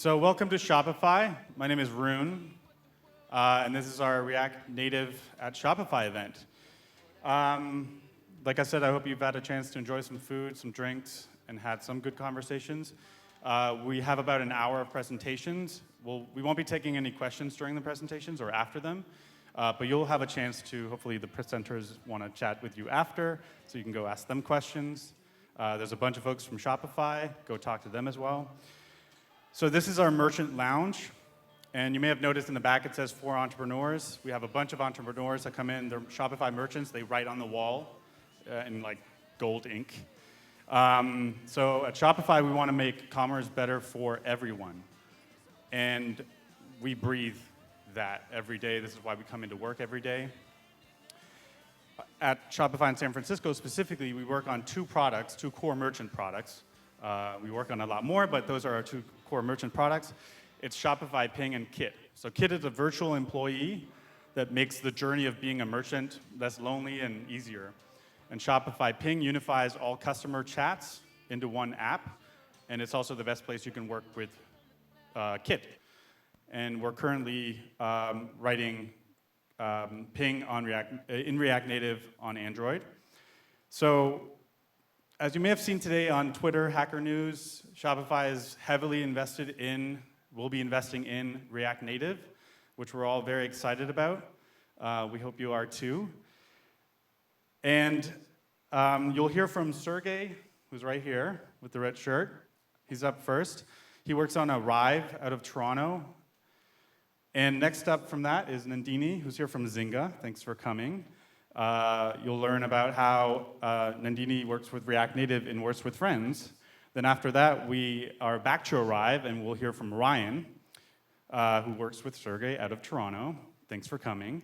So welcome to Shopify. My name is Rune, and this is our React Native at Shopify event. Like I said, I hope you've had a chance to enjoy some food, some drinks, and had some good conversations. We have about an hour of presentations. We won't be taking any questions during the presentations or after them, but you'll have a chance to, hopefully the presenters want to chat with you after, so you can go ask them questions. There's a bunch of folks from Shopify. Go talk to them as well. So this is our merchant lounge, and you may have noticed in the back it says for entrepreneurs. We have a bunch of entrepreneurs that come in. They're Shopify merchants. They write on the wall in like gold ink. So at Shopify, we want to make commerce better for everyone, and we breathe that every day. This is why we come into work every day. At Shopify in San Francisco specifically, we work on two products, two core merchant products. We work on a lot more, but those are our two core merchant products. It's Shopify Ping and Kit. So Kit is a virtual employee that makes the journey of being a merchant less lonely and easier. And Shopify Ping unifies all customer chats into one app, and it's also the best place you can work with Kit. And we're currently writing Ping on in React Native on Android. So as you may have seen today on Twitter, Hacker News, Shopify is heavily will be investing in React Native, which we're all very excited about. We hope you are too. And you'll hear from Sergey, who's right here with the red shirt. He's up first. He works on Arrive out of Toronto. And next up from that is Nandini, who's here from Zynga. Thanks for coming. You'll learn about how Nandini works with React Native and works with friends. Then after that, we are back to Arrive, and we'll hear from Ryan, who works with Sergey out of Toronto. Thanks for coming.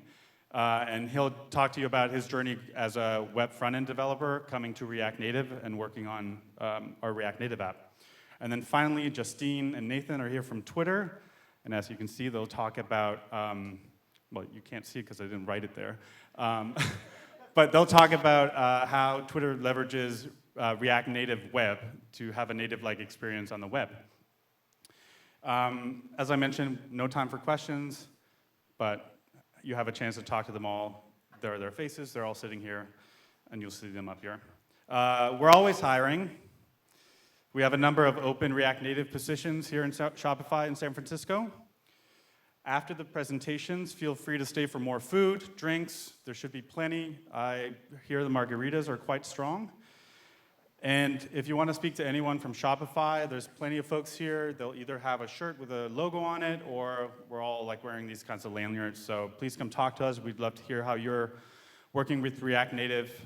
And he'll talk to you about his journey as a web front-end developer coming to React Native and working on our React Native app. And then finally, Justine and Nathan are here from Twitter. And as you can see, they'll talk about, well, you can't see it because I didn't write it there. But they'll talk about how Twitter leverages React Native Web to have a native-like experience on the web. As I mentioned, no time for questions, but you have a chance to talk to them all. There are their faces. They're all sitting here, and you'll see them up here. We're always hiring. We have a number of open React Native positions here in Shopify in San Francisco. After the presentations, feel free to stay for more food, drinks. There should be plenty. I hear the margaritas are quite strong. And if you want to speak to anyone from Shopify, there's plenty of folks here. They'll either have a shirt with a logo on it, or we're all like wearing these kinds of lanyards. So please come talk to us. We'd love to hear how you're working with React Native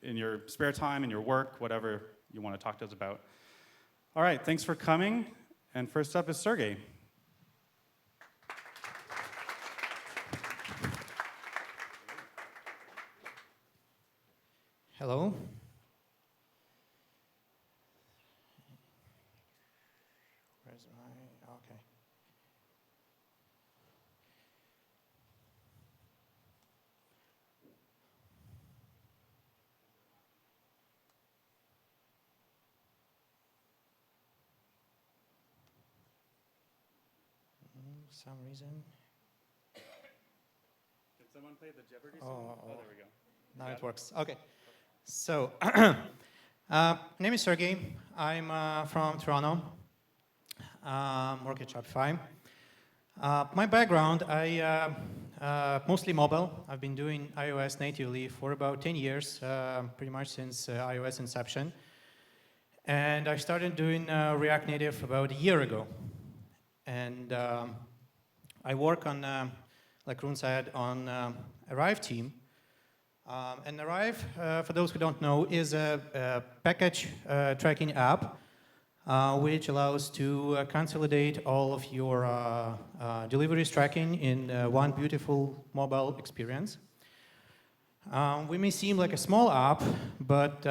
in your spare time, in your work, whatever you want to talk to us about. All right, thanks for coming. And first up is Sergey. Hello. Where's my, okay. For some reason. Can someone play the Jeopardy song? Oh, there we go. Now it works. Okay. So, name is Sergey. I'm from Toronto. Work at Shopify. My background, I mostly mobile. I've been doing iOS natively for about 10 years, pretty much since iOS inception. And I started doing React Native about a year ago. And I work on, like Rune said, on Arrive team. And Arrive, for those who don't know, is a package tracking app which allows to consolidate all of your deliveries tracking in one beautiful mobile experience. We may seem like a small app, but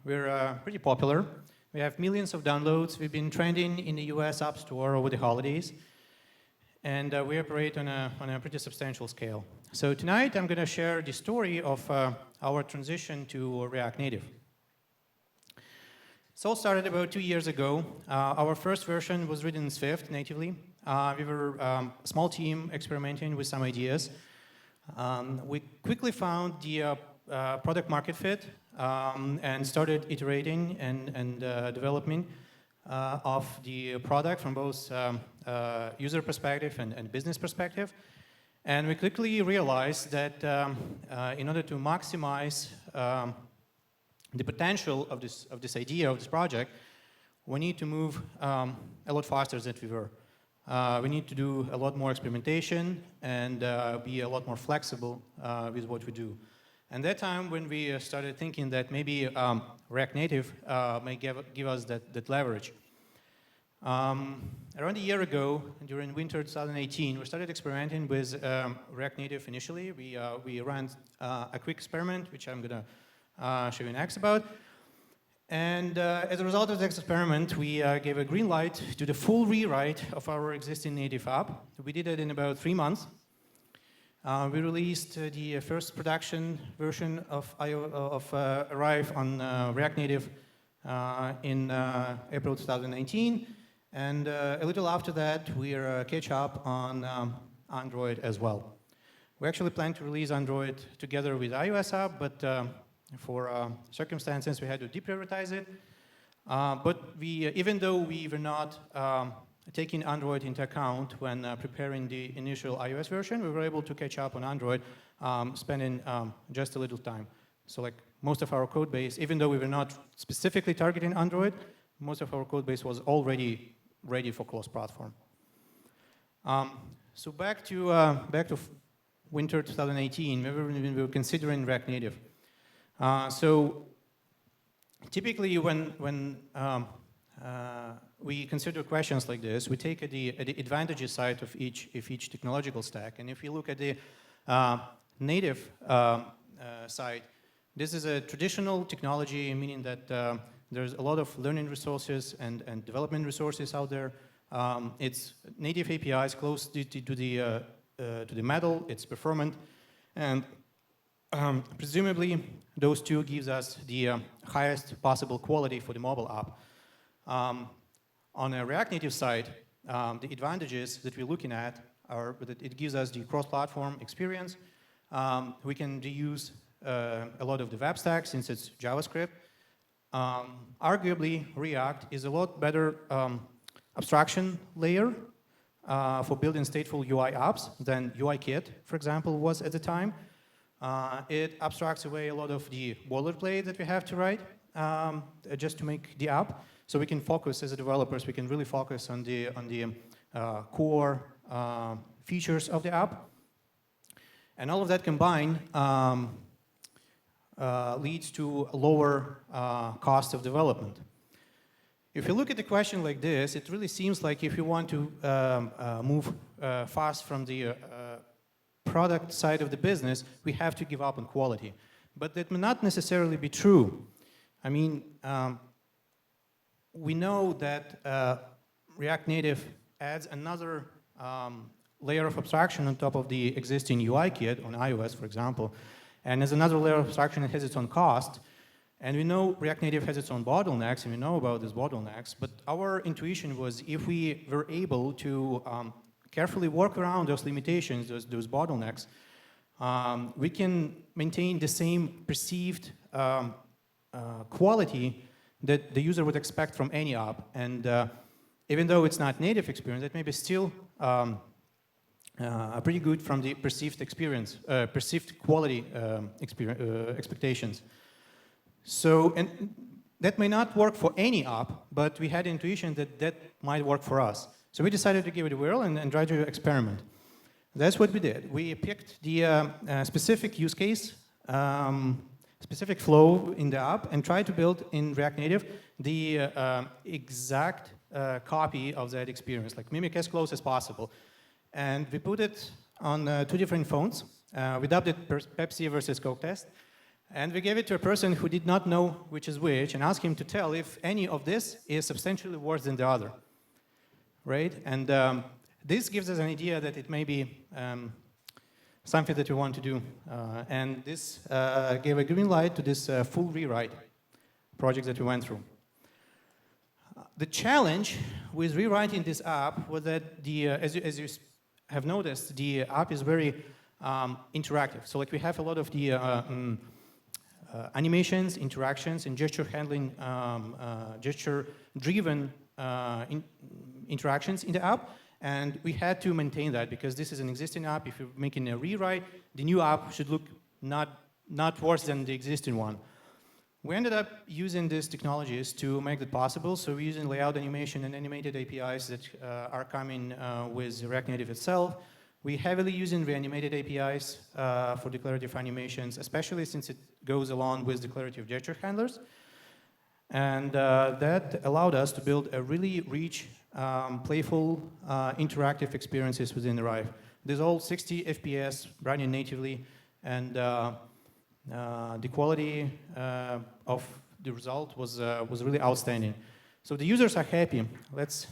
we're pretty popular. We have millions of downloads. We've been trending in the US App Store over the holidays. And we operate on a pretty substantial scale. So tonight I'm going to share the story of our transition to React Native. It all started about 2 years ago. Our first version was written in Swift natively. We were a small team experimenting with some ideas. We quickly found the product market fit and started iterating and developing of the product from both user perspective and business perspective. And we quickly realized that in order to maximize the potential of this idea, of this project, we need to move a lot faster than we were. We need to do a lot more experimentation and be a lot more flexible with what we do. And that time when we started thinking that maybe React Native may give us that leverage. Around a year ago, during winter 2018, we started experimenting with React Native initially. We ran a quick experiment, which I'm going to show you next about. And as a result of this experiment, we gave a green light to the full rewrite of our existing native app. We did it in about 3 months. We released the first production version of Arrive on React Native in April 2019. And a little after that, we're catch up on Android as well. We actually plan to release Android together with iOS app, but for circumstances, we had to deprioritize it. But even though we were not taking Android into account when preparing the initial iOS version, we were able to catch up on Android, spending just a little time. So like most of our code base, even though we were not specifically targeting Android, most of our code base was already ready for cross-platform. So back to winter 2018, we were considering React Native. So typically when we consider questions like this, we take the advantages side of each technological stack. And if you look at the native side, this is a traditional technology, meaning that there's a lot of learning resources and development resources out there. It's native APIs close to the metal, it's performant, and presumably those two gives us the highest possible quality for the mobile app. On a React Native side, the advantages that we're looking at are that it gives us the cross-platform experience. We can reuse a lot of the web stack since it's JavaScript. Arguably, React is a lot better abstraction layer for building stateful UI apps than UIKit, for example, was at the time. It abstracts away a lot of the boilerplate that we have to write just to make the app. So we can focus as developers, we can really focus on the core features of the app. And all of that combined leads to a lower cost of development. If you look at the question like this, it really seems like if you want to move fast from the product side of the business, we have to give up on quality. But that may not necessarily be true. I mean, we know that React Native adds another layer of abstraction on top of the existing UI kit on iOS, for example. And as another layer of abstraction, it has its own cost. And we know React Native has its own bottlenecks, and we know about these bottlenecks. But our intuition was if we were able to carefully work around those limitations, those bottlenecks, we can maintain the same perceived quality that the user would expect from any app. And even though it's not native experience, it may be still pretty good from the perceived experience, perceived quality expectations. So, and that may not work for any app, but we had intuition that that might work for us. So we decided to give it a whirl and try to experiment. That's what we did. We picked the specific use case, specific flow in the app, and tried to build in React Native the exact copy of that experience, like mimic as close as possible. And we put it on 2 different phones. We dubbed it Pepsi versus Coke test. And we gave it to a person who did not know which is which and asked him to tell if any of this is substantially worse than the other. Right? And this gives us an idea that it may be something that we want to do. And this gave a green light to this full rewrite project that we went through. The challenge with rewriting this app was that as you have noticed, the app is very interactive. So like we have a lot of the animations, interactions, and gesture handling, gesture-driven interactions in the app. And we had to maintain that because this is an existing app. If you're making a rewrite, the new app should look not worse than the existing one. We ended up using these technologies to make that possible. So we're using layout animation and animated APIs that are coming with React Native itself. We're heavily using reanimated APIs for declarative animations, especially since it goes along with declarative gesture handlers. And that allowed us to build a really rich, playful, interactive experiences within the Rive. There's all 60 FPS running natively, and the quality of the result was really outstanding. So the users are happy. Let's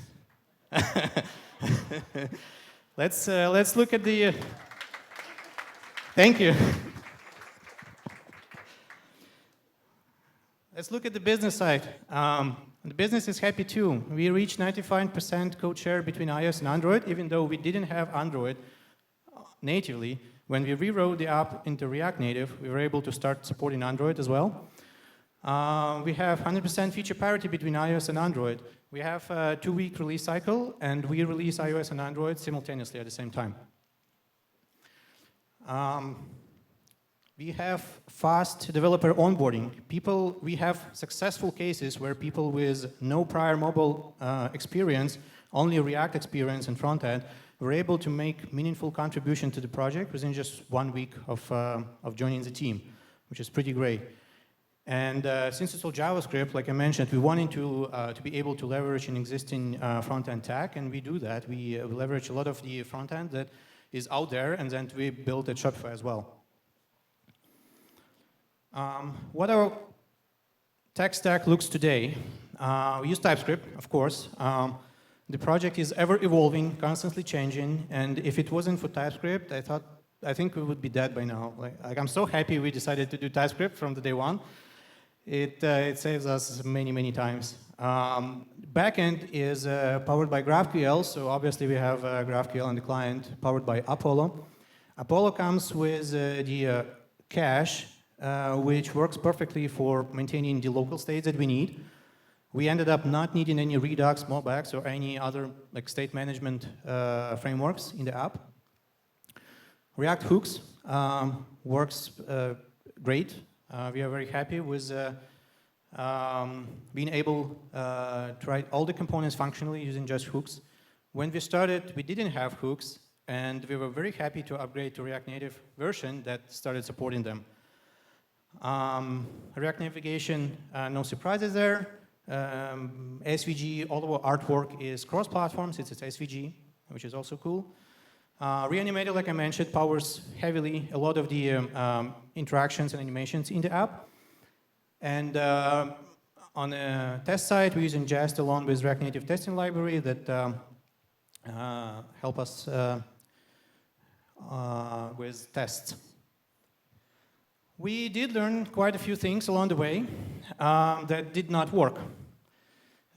let's look at the. Thank you. Let's look at the business side. The business is happy too. We reached 95% code share between iOS and Android, even though we didn't have Android natively. When we rewrote the app into React Native, we were able to start supporting Android as well. We have 100% feature parity between iOS and Android. We have a 2-week release cycle, and we release iOS and Android simultaneously at the same time. We have fast developer onboarding. We have successful cases where people with no prior mobile experience, only React experience and front end, were able to make meaningful contribution to the project within just 1 week of joining the team, which is pretty great. And since it's all JavaScript, like I mentioned, we wanted to be able to leverage an existing front-end tag, and we do that. We leverage a lot of the front-end that is out there, and then we built at Shopify as well. What our tech stack looks today, we use TypeScript, of course. The project is ever evolving, constantly changing, and if it wasn't for TypeScript, I think we would be dead by now. Like I'm so happy we decided to do TypeScript from the day one. It saves us many times. Backend is powered by GraphQL, so obviously we have GraphQL on the client powered by Apollo. Apollo comes with the cache, which works perfectly for maintaining the local states that we need. We ended up not needing any Redux, Mobax, or any other like state management frameworks in the app. React Hooks works great. We are very happy with being able to write all the components functionally using just hooks. When we started, we didn't have hooks, and we were very happy to upgrade to React Native version that started supporting them. React navigation, no surprises there. SVG, all of our artwork is cross-platform since it's SVG, which is also cool. Reanimated, like I mentioned, powers heavily a lot of the interactions and animations in the app. And on the test side, we're using Jest along with React Native testing library that help us with tests. We did learn quite a few things along the way that did not work.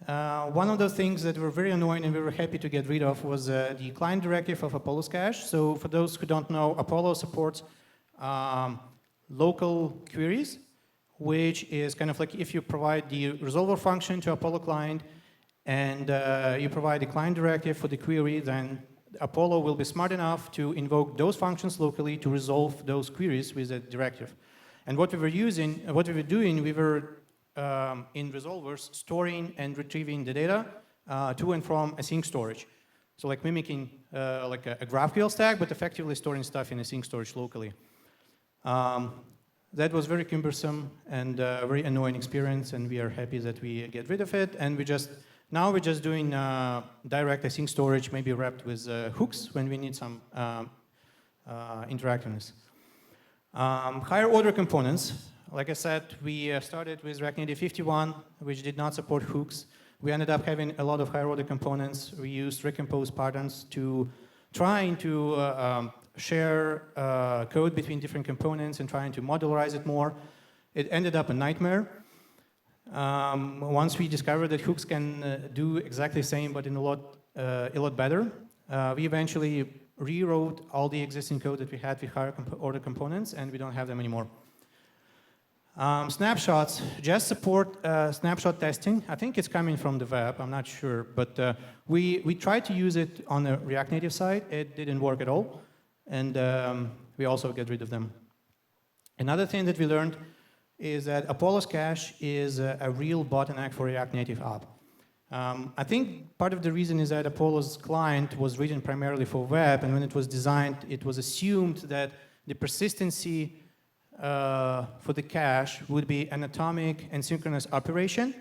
One of the things that were very annoying and we were happy to get rid of was the client directive of Apollo's cache. So for those who don't know, Apollo supports local queries, which is kind of like if you provide the resolver function to Apollo client and you provide the client directive for the query, then Apollo will be smart enough to invoke those functions locally to resolve those queries with a directive. And what we were doing, we were in resolvers storing and retrieving the data to and from async storage. So like mimicking like a GraphQL stack, but effectively storing stuff in async storage locally. That was very cumbersome and very annoying experience, and we are happy that we get rid of it. And now we're just doing direct async storage, maybe wrapped with hooks when we need some interactiveness. Higher order components. Like I said, we started with React Native 51, which did not support hooks. We ended up having a lot of higher order components. We used recompose patterns to trying to share code between different components and trying to modularize it more. It ended up a nightmare. Once we discovered that hooks can do exactly the same, but in a lot better, we eventually rewrote all the existing code that we had with higher order components, and we don't have them anymore. Snapshots just support snapshot testing. I think it's coming from the web, I'm not sure, but we tried to use it on the React Native side. It didn't work at all, and we also get rid of them. Another thing that we learned is that Apollo's cache is a real bottleneck for React Native app. I think part of the reason is that Apollo's client was written primarily for web, and when it was designed, it was assumed that the persistency for the cache would be an atomic and synchronous operation,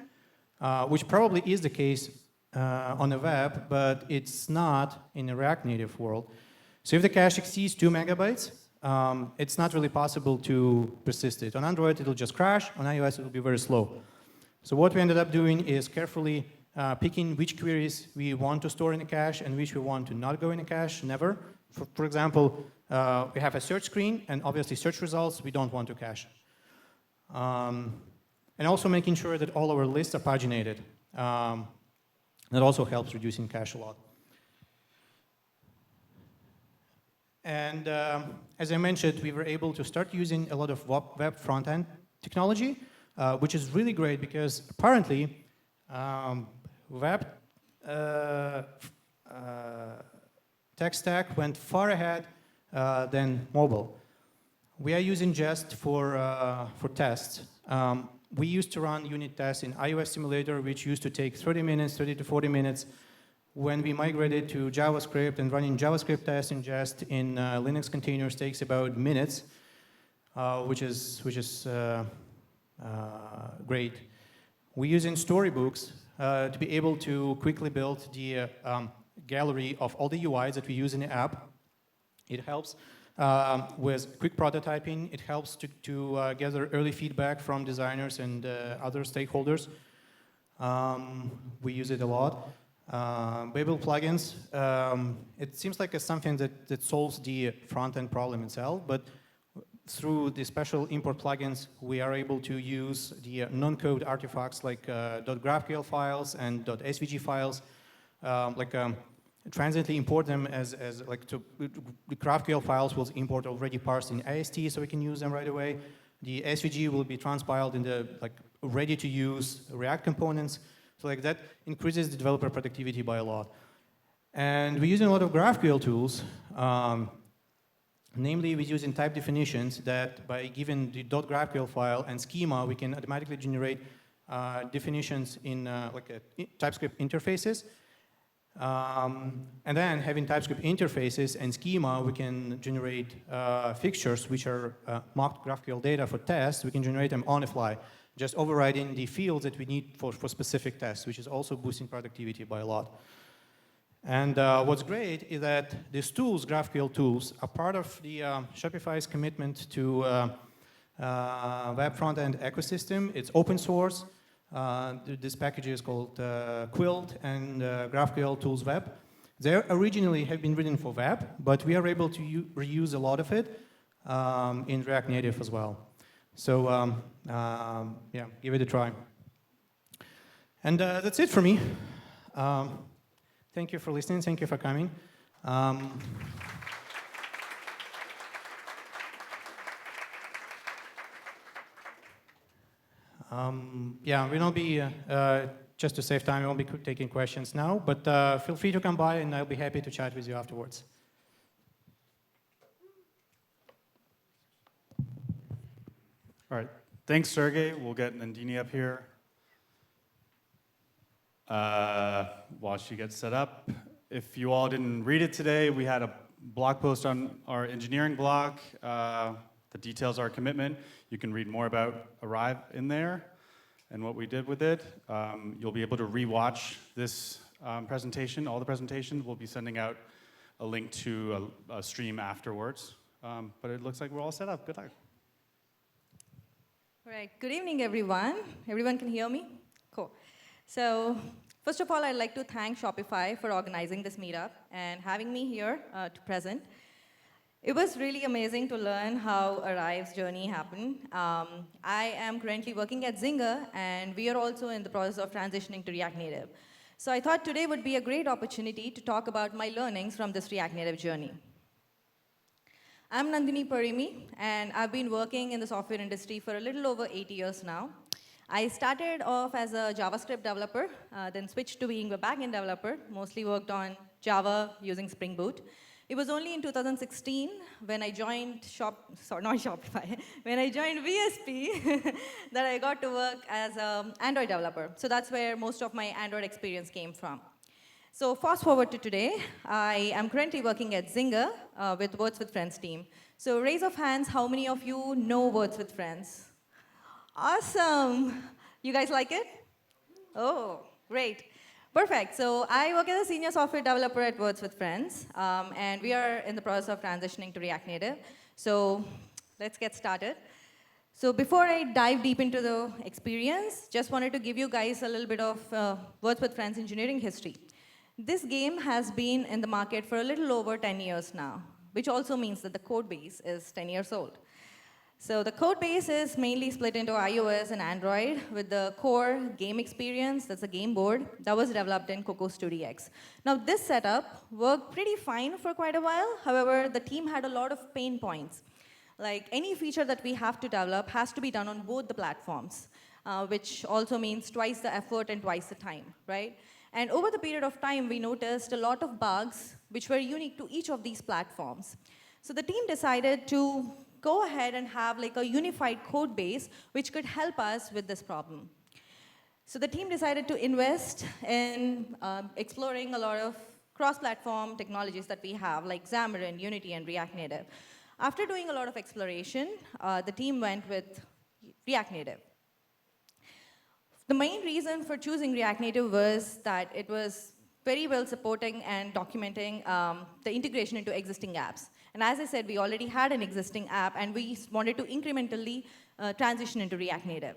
which probably is the case on the web, but it's not in the React Native world. So if the cache exceeds 2 megabytes, it's not really possible to persist it. On Android, it'll just crash. On iOS, it'll be very slow. So what we ended up doing is carefully picking which queries we want to store in the cache and which we want to not go in the cache, never. For example, we have a search screen, and obviously search results we don't want to cache. And also making sure that all our lists are paginated. That also helps reducing cache a lot. And as I mentioned, we were able to start using a lot of web front-end technology, which is really great because apparently web tech stack went far ahead than mobile. We are using Jest for tests. We used to run unit tests in iOS simulator, which used to take 30 to 40 minutes. When we migrated to JavaScript and running JavaScript tests in Jest in Linux containers takes about minutes, which is great. We're using storybooks to be able to quickly build the gallery of all the UIs that we use in the app. It helps with quick prototyping. It helps to gather early feedback from designers and other stakeholders. We use it a lot. Babel plugins, it seems like it's something that solves the front-end problem itself, but through the special import plugins, we are able to use the non-code artifacts like .graphql files and .svg files, transiently import them as the GraphQL files will import already parsed in AST, so we can use them right away. The SVG will be transpiled in the ready-to-use React components. So that increases the developer productivity by a lot. And we're using a lot of GraphQL tools. Namely, we're using type definitions that by giving the .graphql file and schema, we can automatically generate definitions in TypeScript interfaces. And then having TypeScript interfaces and schema, we can generate fixtures, which are mocked GraphQL data for tests. We can generate them on the fly, just overriding the fields that we need for specific tests, which is also boosting productivity by a lot. And what's great is that these tools, GraphQL tools, are part of the Shopify's commitment to web front-end ecosystem. It's open source. This package is called Quilt and GraphQL Tools Web. They originally have been written for web, but we are able to reuse a lot of it in React Native as well. So yeah, give it a try. And that's it for me. Thank you for listening. Thank you for coming. Yeah, we won't be, just to save time, we won't be taking questions now, but feel free to come by and I'll be happy to chat with you afterwards. All right. Thanks, Sergey. We'll get Nandini up here while she gets set up. If you all didn't read it today, we had a blog post on our engineering blog. The details are a commitment. You can read more about Arrive in there and what we did with it. You'll be able to rewatch this presentation, all the presentations. We'll be sending out a link to a stream afterwards. But it looks like we're all set up. Good luck. All right. Good evening, everyone. Everyone can hear me? Cool. So first of all, I'd like to thank Shopify for organizing this meetup and having me here to present. It was really amazing to learn how Arrive's journey happened. I am currently working at Zynga, and we are also in the process of transitioning to React Native. So I thought today would be a great opportunity to talk about my learnings from this React Native journey. I'm Nandini Parimi, and I've been working in the software industry for a little over 8 years now. I started off as a JavaScript developer, then switched to being a backend developer, mostly worked on Java using Spring Boot. It was only in 2016 when I joined not Shopify, when I joined VSP that I got to work as an Android developer. So that's where most of my Android experience came from. So fast forward to today, I am currently working at Zynga with Words with Friends team. So raise of hands, how many of you know Words with Friends? Awesome. You guys like it? Oh, great. Perfect. So I work as a senior software developer at Words with Friends, and we are in the process of transitioning to React Native. So let's get started. So before I dive deep into the experience, just wanted to give you guys a little bit of Words with Friends engineering history. This game has been in the market for a little over 10 years now, which also means that the code base is 10 years old. So the code base is mainly split into iOS and Android with the core game experience, that's a game board, that was developed in Cocoa Studio X. Now this setup worked pretty fine for quite a while. However, the team had a lot of pain points. Like any feature that we have to develop has to be done on both the platforms, which also means twice the effort and twice the time, right? And over the period of time, we noticed a lot of bugs which were unique to each of these platforms. So the team decided to go ahead and have like a unified code base which could help us with this problem. So the team decided to invest in exploring a lot of cross-platform technologies that we have, like Xamarin, Unity, and React Native. After doing a lot of exploration, the team went with React Native. The main reason for choosing React Native was that it was very well supporting and documenting the integration into existing apps. And as I said, we already had an existing app, and we wanted to incrementally transition into React Native.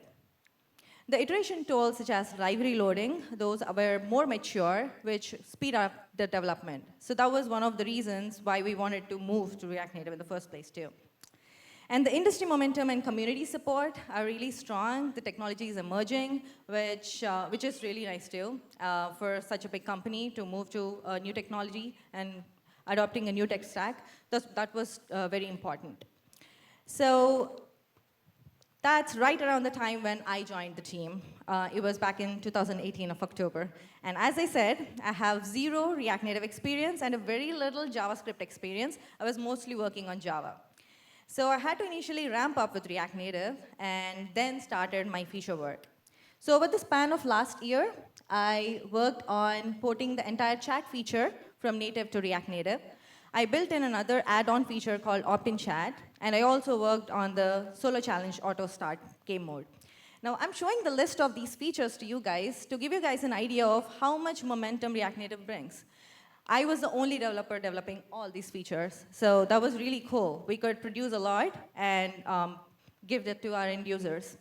The iteration tools, such as library loading, those were more mature, which speed up the development. So that was one of the reasons why we wanted to move to React Native in the first place, too. And the industry momentum and community support are really strong. The technology is emerging, which is really nice too, for such a big company to move to a new technology and adopting a new tech stack. That was very important. So that's right around the time when I joined the team. It was back in 2018 of October. And as I said, I have zero React Native experience and a very little JavaScript experience. I was mostly working on Java. So I had to initially ramp up with React Native and then started my feature work. So over the span of last year, I worked on porting the entire chat feature from native to React Native. I built in another add-on feature called opt-in chat, and I also worked on the solo challenge auto start game mode. Now I'm showing the list of these features to you guys to give you guys an idea of how much momentum React Native brings. I was the only developer developing all these features, so that was really cool. We could produce a lot and give it to our end users.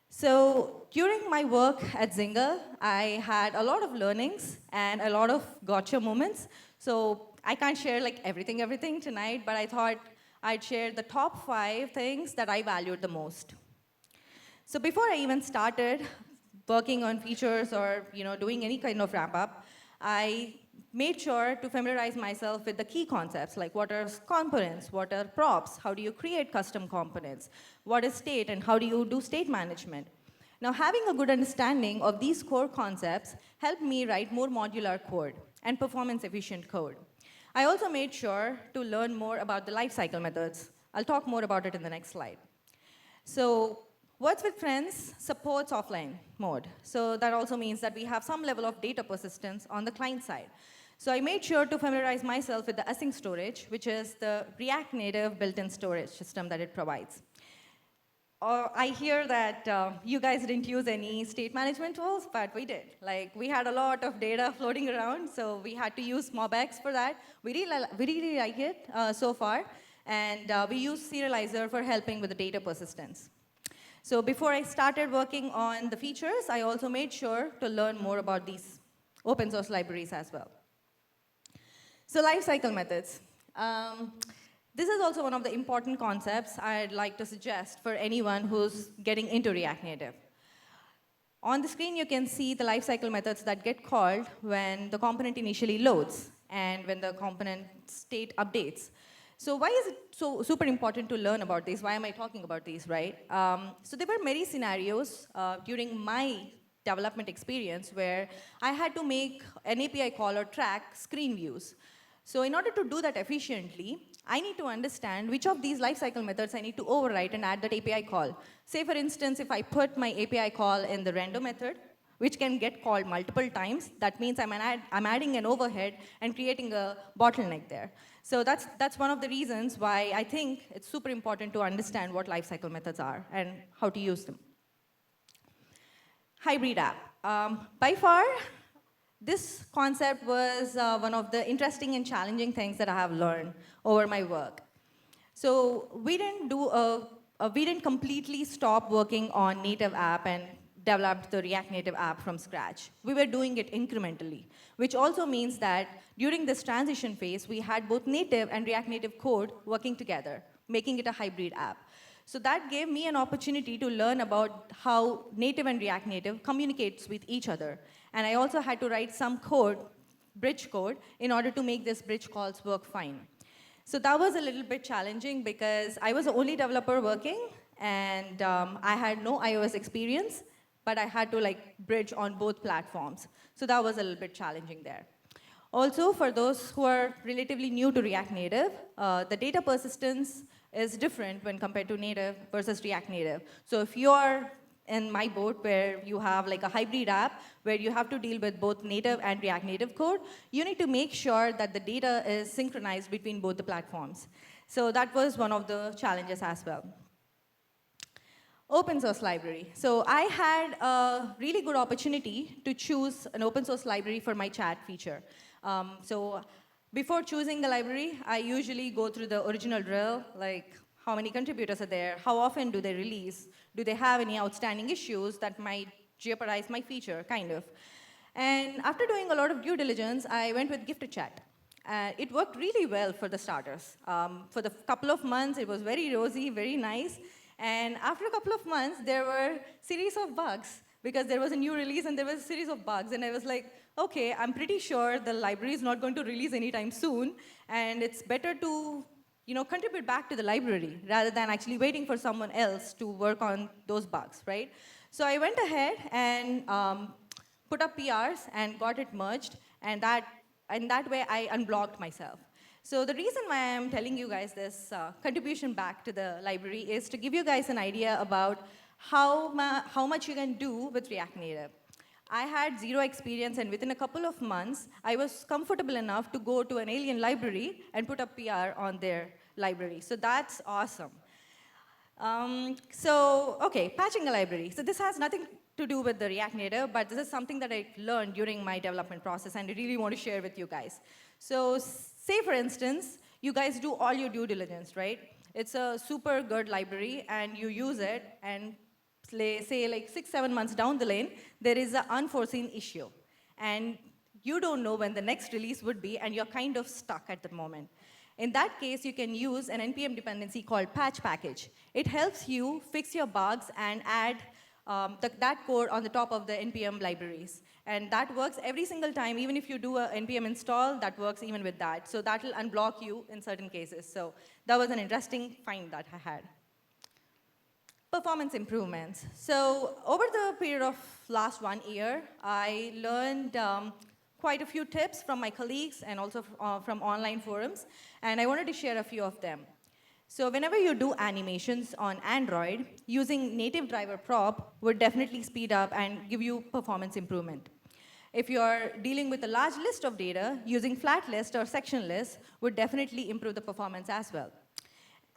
So during my work at Zynga, I had a lot of learnings and a lot of gotcha moments. So I can't share like everything tonight, but I thought I'd share the top 5 things that I valued the most. So before I even started working on features or doing any kind of wrap up, I made sure to familiarize myself with the key concepts, like what are components, what are props, how do you create custom components, what is state, and how do you do state management. Now, having a good understanding of these core concepts helped me write more modular code and performance-efficient code. I also made sure to learn more about the lifecycle methods. I'll talk more about it in the next slide. So Words with Friends supports offline mode. So that also means that we have some level of data persistence on the client side. So I made sure to familiarize myself with the async storage, which is the React Native built-in storage system that it provides. I hear that you guys didn't use any state management tools, but we did. Like, we had a lot of data floating around, so we had to use MobX for that. We really like it so far, and we use Serializer for helping with the data persistence. So before I started working on the features, I also made sure to learn more about these open source libraries as well. So lifecycle methods. This is also one of the important concepts I'd like to suggest for anyone who's getting into React Native. On the screen, you can see the lifecycle methods that get called when the component initially loads and when the component state updates. So why is it so super important to learn about these? Why am I talking about these, right? So there were many scenarios during my development experience where I had to make an API call or track screen views. So in order to do that efficiently, I need to understand which of these lifecycle methods I need to overwrite and add that API call. Say, for instance, if I put my API call in the render method, which can get called multiple times, that means I'm adding an overhead and creating a bottleneck there. So that's one of the reasons why I think it's super important to understand what lifecycle methods are and how to use them. Hybrid app. By far, this concept was one of the interesting and challenging things that I have learned over my work. So we didn't completely stop working on native app and developed the React Native app from scratch. We were doing it incrementally, which also means that during this transition phase, we had both native and React Native code working together, making it a hybrid app. So that gave me an opportunity to learn about how native and React Native communicates with each other. And I also had to write some code, bridge code, in order to make these bridge calls work fine. So that was a little bit challenging because I was the only developer working, and I had no iOS experience, but I had to bridge on both platforms. So that was a little bit challenging there. Also, for those who are relatively new to React Native, the data persistence is different when compared to native versus React Native. So if you're in my boat where you have a hybrid app where you have to deal with both native and React Native code, you need to make sure that the data is synchronized between both the platforms. So that was one of the challenges as well. Open source library. So I had a really good opportunity to choose an open source library for my chat feature. So before choosing the library, I usually go through the original drill, like how many contributors are there, how often do they release, do they have any outstanding issues that might jeopardize my feature, kind of. And after doing a lot of due diligence, I went with gifted chat. It worked really well for the starters. For the couple of months, it was very rosy, very nice. And after a couple of months, there were series of bugs because there was a new release and there was a series of bugs. And I was like, okay, I'm pretty sure the library is not going to release anytime soon. And it's better to contribute back to the library rather than actually waiting for someone else to work on those bugs, right? So I went ahead and put up PRs and got it merged. And that way, I unblocked myself. So the reason why I'm telling you guys this contribution back to the library is to give you guys an idea about how much you can do with React Native. I had zero experience, and within a couple of months, I was comfortable enough to go to an alien library and put a PR on their library. So that's awesome. Okay, patching a library. So this has nothing to do with the React Native, but this is something that I learned during my development process, and I really want to share with you guys. So say, for instance, you guys do all your due diligence, right? It's a super good library, and you use it, and say 6-7 months down the lane, there is an unforeseen issue. And you don't know when the next release would be, and you're kind of stuck at the moment. In that case, you can use an NPM dependency called patch package. It helps you fix your bugs and add that code on the top of the NPM libraries. And that works every single time. Even if you do an NPM install, that works even with that. So that will unblock you in certain cases. So that was an interesting find that I had. Performance improvements. So over the period of last 1 year, I learned quite a few tips from my colleagues and also from online forums. And I wanted to share a few of them. So whenever you do animations on Android, using native driver prop would definitely speed up and give you performance improvement. If you're dealing with a large list of data, using flat list or section list would definitely improve the performance as well.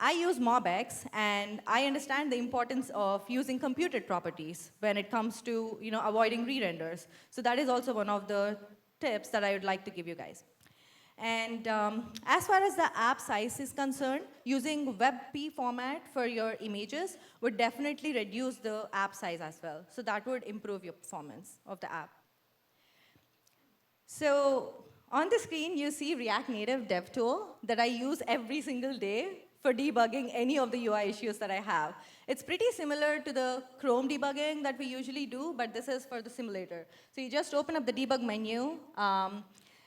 I use MobX, and I understand the importance of using computed properties when it comes to avoiding re-renders. So that is also one of the tips that I would like to give you guys. And as far as the app size is concerned, using WebP format for your images would definitely reduce the app size as well. So that would improve your performance of the app. So On the screen, you see React Native Dev Tool that I use every single day for debugging any of the UI issues that I have. It's pretty similar to the Chrome debugging that we usually do, but this is for the simulator. So you just open up the debug menu,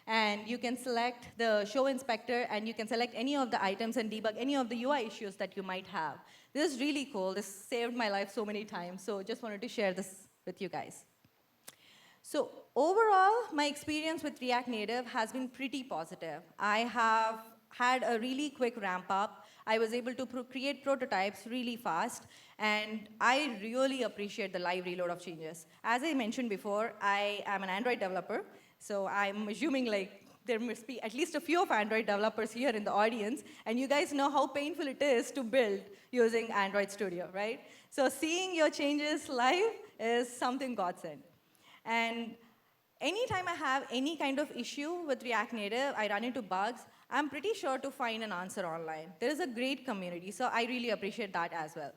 and you can select the show inspector, and you can select any of the items and debug any of the UI issues that you might have. This is really cool. This saved my life so many times, so just wanted to share this with you guys. So overall, my experience with React Native has been pretty positive. I have had a really quick ramp up. I was able to create prototypes really fast, and I really appreciate the live reload of changes. As I mentioned before, I am an Android developer, so I'm assuming like there must be at least a few of Android developers here in the audience, and you guys know how painful it is to build using Android Studio, right? So seeing your changes live is something godsend. And anytime I have any kind of issue with React Native, I run into bugs, I'm pretty sure to find an answer online. There is a great community, so I really appreciate that as well.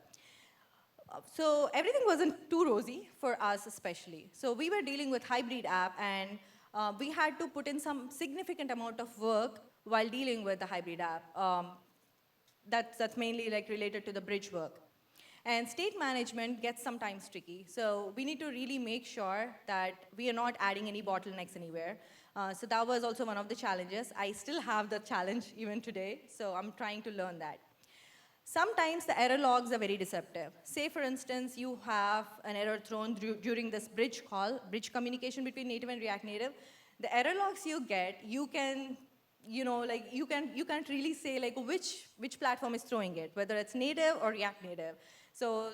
So everything wasn't too rosy for us especially. So we were dealing with hybrid app, and we had to put in some significant amount of work while dealing with the hybrid app. That's mainly like related to the bridge work. And state management gets sometimes tricky. So we need to really make sure that we are not adding any bottlenecks anywhere. So that was also one of the challenges. I still have the challenge even today, so I'm trying to learn that. Sometimes the error logs are very deceptive. Say, for instance, you have an error thrown during this bridge call, bridge communication between native and React Native. The error logs you get, you can, like you can't really say like which platform is throwing it, whether it's native or React Native. So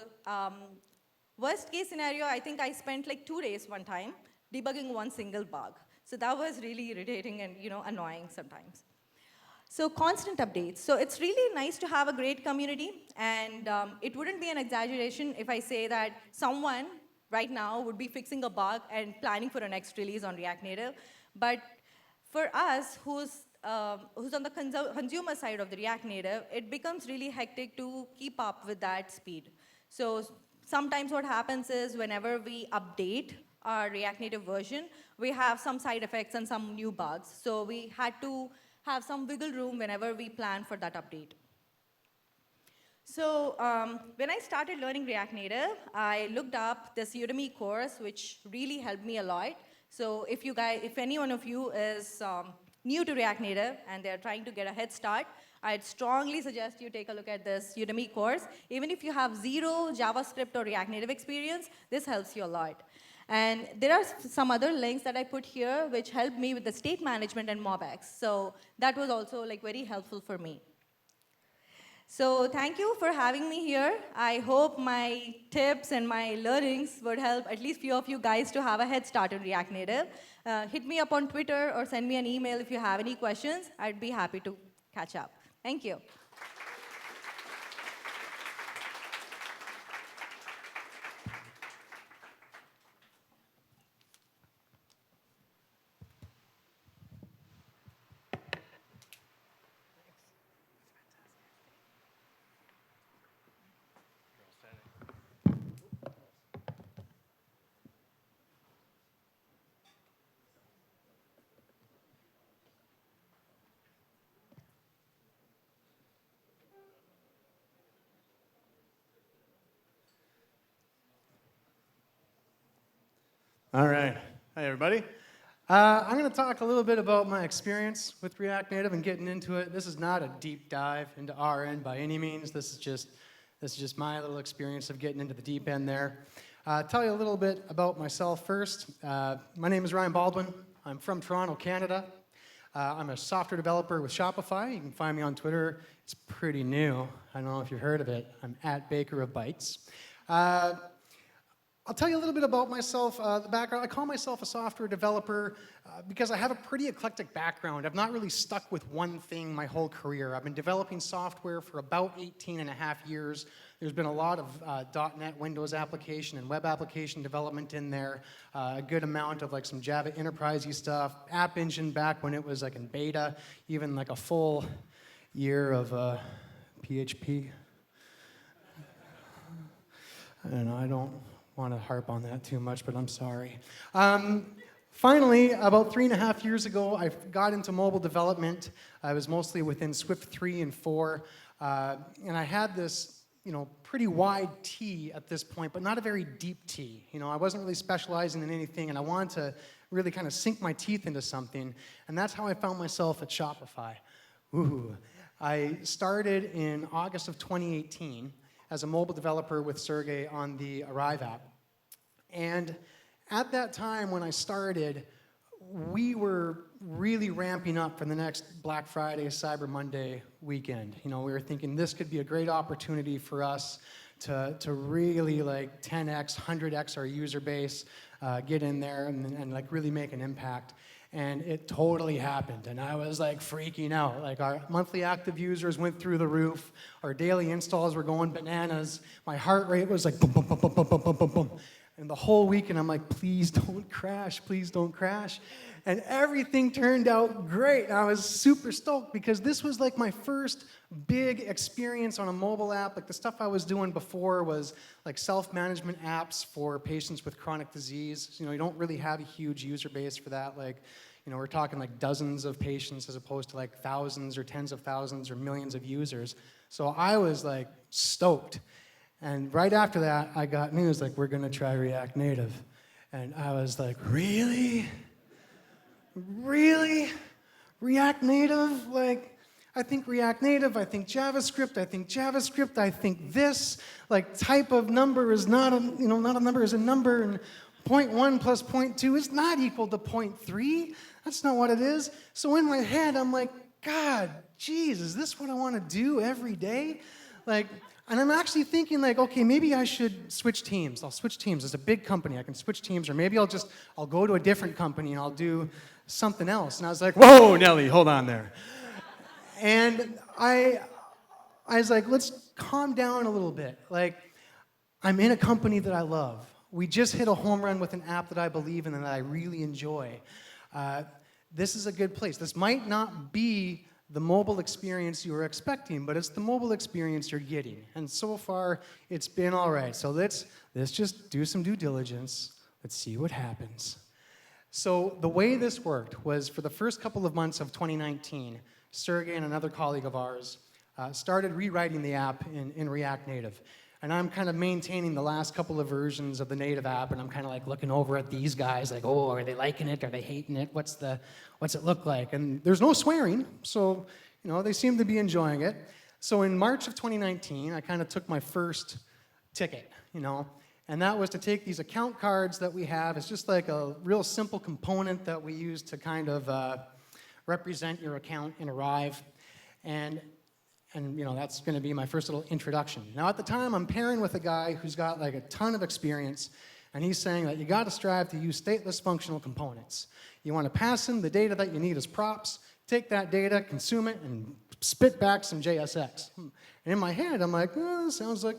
worst case scenario, I think I spent like 2 days one time debugging one single bug. So that was really irritating and annoying sometimes. So constant updates. So it's really nice to have a great community, and it wouldn't be an exaggeration if I say that someone right now would be fixing a bug and planning for a next release on React Native. But for us, who's on the consumer side of the React Native, it becomes really hectic to keep up with that speed. So sometimes what happens is whenever we update our React Native version, we have some side effects and some new bugs. So we had to have some wiggle room whenever we plan for that update. So when I started learning React Native, I looked up this Udemy course, which really helped me a lot. So if any one of you is new to React Native and they're trying to get a head start, I'd strongly suggest you take a look at this Udemy course. Even if you have zero JavaScript or React Native experience, this helps you a lot. And there are some other links that I put here which helped me with the state management and MobX. So that was also like very helpful for me. So thank you for having me here. I hope my tips and my learnings would help at least few of you guys to have a head start on React Native. Hit me up on Twitter or send me an email if you have any questions. I'd be happy to catch up. Thank you. All right. Hi, everybody. I'm going to talk a little bit about my experience with React Native and getting into it. This is not a deep dive into RN by any means. This is just my little experience of getting into the deep end there. Tell you a little bit about myself first. My name is Ryan Baldwin. I'm from Toronto, Canada. I'm a software developer with Shopify. You can find me on Twitter. It's pretty new. I don't know if you've heard of it. I'm at Baker of Bytes. I'll tell you a little bit about myself, the background. I call myself a software developer because I have a pretty eclectic background. I've not really stuck with one thing my whole career. I've been developing software for about 18 and a half years. There's been a lot of .NET Windows application and web application development in there, a good amount of like some Java enterprise-y stuff, App Engine back when it was like in beta, even like a full year of PHP. And I don't want to harp on that too much, but I'm sorry. Finally, about 3.5 years ago, I got into mobile development. I was mostly within Swift 3 and 4, and I had this, pretty wide T at this point, but not a very deep T. I wasn't really specializing in anything, and I wanted to really kind of sink my teeth into something, and that's how I found myself at Shopify. Ooh. I started in August of 2018 as a mobile developer with Sergey on the Arrive app, and at that time when I started, we were really ramping up for the next Black Friday, Cyber Monday weekend. We were thinking this could be a great opportunity for us to really like 10x, 100x our user base, get in there and like really make an impact. And it totally happened, and I was like freaking out. Like our monthly active users went through the roof, our daily installs were going bananas, my heart rate was like boom, boom, boom, boom, boom, boom, boom, boom, boom. And the whole weekend, I'm like, please don't crash, please don't crash. And everything turned out great. And I was super stoked because this was like my first big experience on a mobile app. Like the stuff I was doing before was like self-management apps for patients with chronic disease. You don't really have a huge user base for that. Like, we're talking like dozens of patients as opposed to like thousands or tens of thousands or millions of users. So I was like stoked. And right after that, I got news like, we're going to try React Native. And I was like, really? Really? React Native? Like, I think React Native, I think JavaScript, I think this, like type of number is not a, not a number is a number, and 0.1 plus 0.2 is not equal to 0.3. That's not what it is. So in my head, I'm like, God, geez, is this what I want to do every day? Like, and I'm actually thinking like, okay, maybe I should switch teams. I'll switch teams. It's a big company. I can switch teams. Or maybe I'll go to a different company and I'll do something else. And I was like, whoa, Nelly, hold on there. And I was like, let's calm down a little bit. Like, I'm in a company that I love. We just hit a home run with an app that I believe in and that I really enjoy. This is a good place. This might not be the mobile experience you were expecting, but it's the mobile experience you're getting. And so far, it's been all right. So let's just do some due diligence. Let's see what happens. So the way this worked was for the first couple of months of 2019, Sergey and another colleague of ours started rewriting the app in React Native. And I'm kind of maintaining the last couple of versions of the native app, and I'm kind of like looking over at these guys like, oh, are they liking it? Are they hating it? What's it look like? And there's no swearing, so they seem to be enjoying it. So in March of 2019, I kind of took my first ticket, and that was to take these account cards that we have. It's just like a real simple component that we use to kind of represent your account in Arrive. And that's going to be my first little introduction. Now, at the time, I'm pairing with a guy who's got like a ton of experience, and he's saying that you got to strive to use stateless functional components. You want to pass in the data that you need as props, take that data, consume it, and spit back some JSX. And in my head, I'm like, sounds like,